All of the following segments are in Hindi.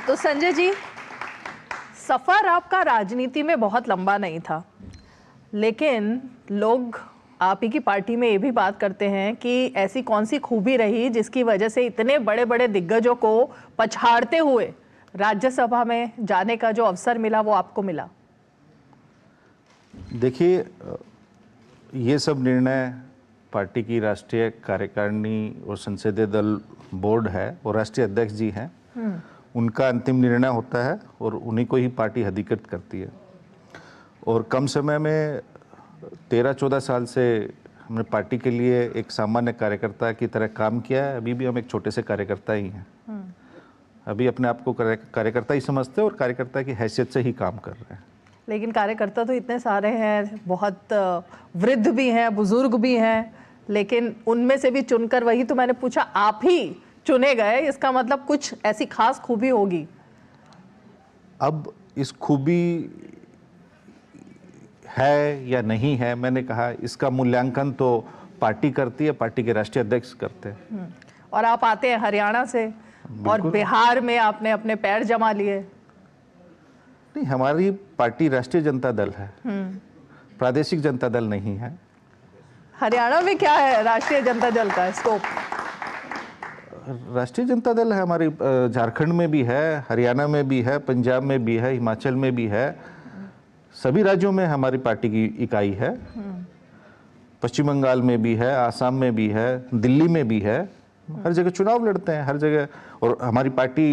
तो संजय जी, सफर आपका राजनीति में बहुत लंबा नहीं था, लेकिन लोग आप ही की पार्टी में ये भी बात करते हैं कि ऐसी कौन सी खूबी रही जिसकी वजह से इतने बड़े बड़े दिग्गजों को पछाड़ते हुए राज्यसभा में जाने का जो अवसर मिला वो आपको मिला। देखिए, ये सब निर्णय पार्टी की राष्ट्रीय कार्यकारिणी और संसदीय दल बोर्ड है और राष्ट्रीय अध्यक्ष जी हैं, उनका अंतिम निर्णय होता है और उन्हीं को ही पार्टी अधिकृत करती है। और कम समय में 13-14 साल से हमने पार्टी के लिए एक सामान्य कार्यकर्ता की तरह काम किया है। अभी भी हम एक छोटे से कार्यकर्ता ही हैं। अभी अपने आप को कार्यकर्ता ही समझते हैं और कार्यकर्ता की हैसियत से ही काम कर रहे हैं। लेकिन कार्यकर्ता तो इतने सारे हैं, बहुत वृद्ध भी हैं, बुजुर्ग भी हैं, लेकिन उनमें से भी चुनकर, वही तो मैंने पूछा, आप ही चुने गए, इसका मतलब कुछ ऐसी खास खूबी होगी। अब इस खूबी है या नहीं है, मैंने कहा इसका मूल्यांकन तो पार्टी करती है, पार्टी के राष्ट्रीय अध्यक्ष करते हैं। और आप आते हैं हरियाणा से और बिहार में आपने अपने पैर जमा लिए। नहीं, हमारी पार्टी राष्ट्रीय जनता दल है, प्रादेशिक जनता दल नहीं है। हरियाणा में क्या है राष्ट्रीय जनता दल का स्कोप? राष्ट्रीय जनता दल है हमारी, झारखंड में भी है, हरियाणा में भी है, पंजाब में भी है, हिमाचल में भी है, सभी राज्यों में हमारी पार्टी की इकाई है। पश्चिम बंगाल में भी है, आसाम में भी है, दिल्ली में भी है, हर जगह चुनाव लड़ते हैं, हर जगह। और हमारी पार्टी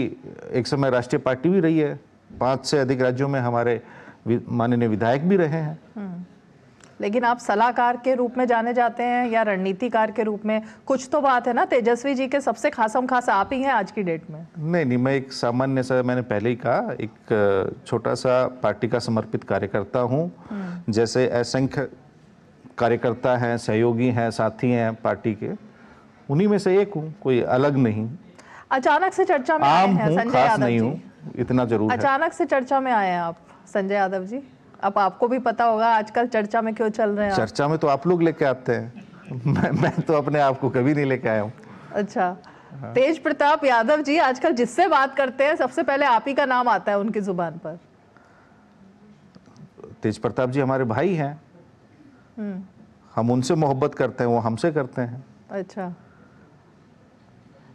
एक समय राष्ट्रीय पार्टी भी रही है, 5 से अधिक राज्यों में हमारे माननीय विधायक भी रहे हैं। लेकिन आप सलाहकार के रूप में जाने जाते हैं या रणनीतिकार के रूप में? कुछ तो बात है ना, तेजस्वी जी के सबसे खासम खास आप ही हैं आज की डेट में। नहीं, मैं एक सामान्य सा, मैंने पहले ही कहा, एक छोटा सा पार्टी का समर्पित कार्यकर्ता हूँ। जैसे असंख्य कार्यकर्ता हैं, सहयोगी हैं, साथी हैं पार्टी के, उन्हीं में से एक हूँ, कोई अलग नहीं। अचानक से चर्चा में आए हैं संजय यादव जी, इतना जरूर है। अचानक से चर्चा में आए हैं आप संजय यादव जी। अब आपको भी पता होगा आजकल चर्चा में क्यों चल रहे हैं। चर्चा में तो आप लोग लेके आते हैं, मैं तो अपने आप को कभी नहीं लेके आया हूँ। अच्छा, तेज प्रताप यादव जी आजकल जिससे बात करते हैं सबसे पहले आप ही का नाम आता है उनकी जुबान पर। तेज प्रताप जी हमारे भाई हैं, हम उनसे मोहब्बत करते हैं, वो हमसे करते हैं। अच्छा,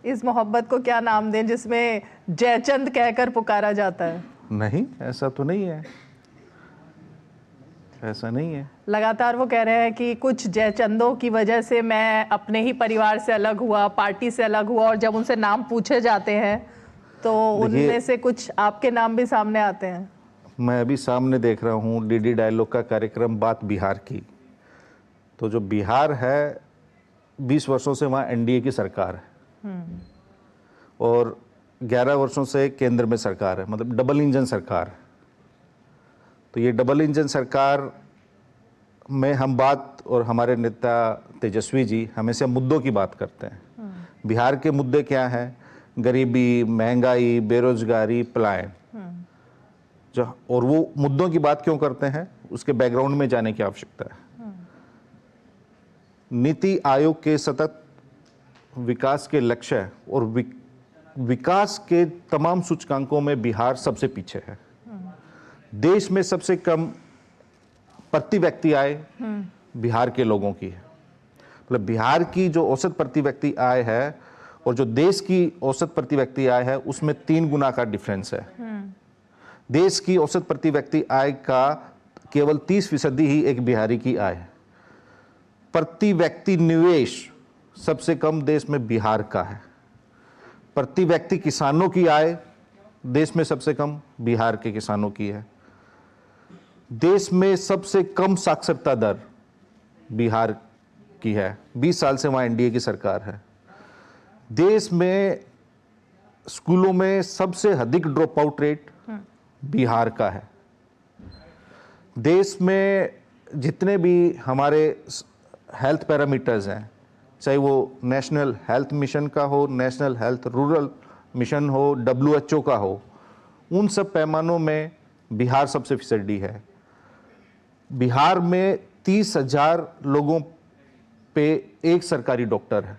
इस मोहब्बत को क्या नाम दें जिसमें जयचंद कहकर पुकारा जाता है? नहीं, ऐसा तो नहीं है, ऐसा नहीं है। लगातार वो कह रहे हैं कि कुछ जयचंदों की वजह से मैं अपने ही परिवार से अलग हुआ, पार्टी से अलग हुआ, और जब उनसे नाम पूछे जाते हैं तो उनमें से कुछ आपके नाम भी सामने आते हैं। मैं अभी सामने देख रहा हूँ डीडी डायलॉग का कार्यक्रम, बात बिहार की। तो जो बिहार है, 20 वर्षों से वहाँ एनडीए की सरकार है और 11 वर्षों से केंद्र में सरकार है, मतलब डबल इंजन सरकार है। तो ये डबल इंजन सरकार में हम बात, और हमारे नेता तेजस्वी जी हमेशा मुद्दों की बात करते हैं। बिहार के मुद्दे क्या हैं? गरीबी, महंगाई, बेरोजगारी, पलायन। जो, और वो मुद्दों की बात क्यों करते हैं, उसके बैकग्राउंड में जाने की आवश्यकता है। नीति आयोग के सतत विकास के लक्ष्य और विकास के तमाम सूचकांकों में बिहार सबसे पीछे है। देश में सबसे कम प्रति व्यक्ति आय बिहार के लोगों की है। मतलब बिहार की जो औसत प्रति व्यक्ति आय है और जो देश की औसत प्रति व्यक्ति आय है, उसमें 3 गुना का डिफरेंस है। देश की औसत प्रति व्यक्ति आय का केवल 30% ही एक बिहारी की आय है। प्रति व्यक्ति निवेश सबसे कम देश में बिहार का है। प्रति व्यक्ति किसानों की आय देश में सबसे कम बिहार के किसानों की है। देश में सबसे कम साक्षरता दर बिहार की है, 20 साल से वहाँ एनडीए की सरकार है। देश में स्कूलों में सबसे अधिक ड्रॉप आउट रेट बिहार का है। देश में जितने भी हमारे हेल्थ पैरामीटर्स हैं, चाहे वो नेशनल हेल्थ मिशन का हो, नेशनल हेल्थ रूरल मिशन हो, WHO का हो, उन सब पैमानों में बिहार सबसे फिसड्डी है। बिहार में 30,000 लोगों पे एक सरकारी डॉक्टर है।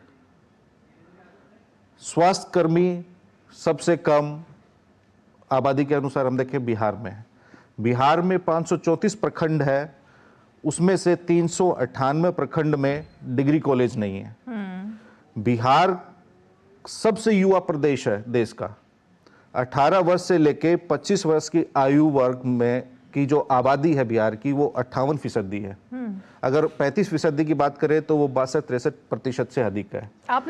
स्वास्थ्य कर्मी सबसे कम आबादी के अनुसार हम देखें बिहार में है। बिहार में 534 प्रखंड है, उसमें से 398 प्रखंड में डिग्री कॉलेज नहीं है। बिहार सबसे युवा प्रदेश है देश का। 18 वर्ष से लेके 25 वर्ष की आयु वर्ग में की जो आबादी है बिहार की, वो 58% है। अगर 35% की बात करें तो वो 62-63% से अधिक है। आपने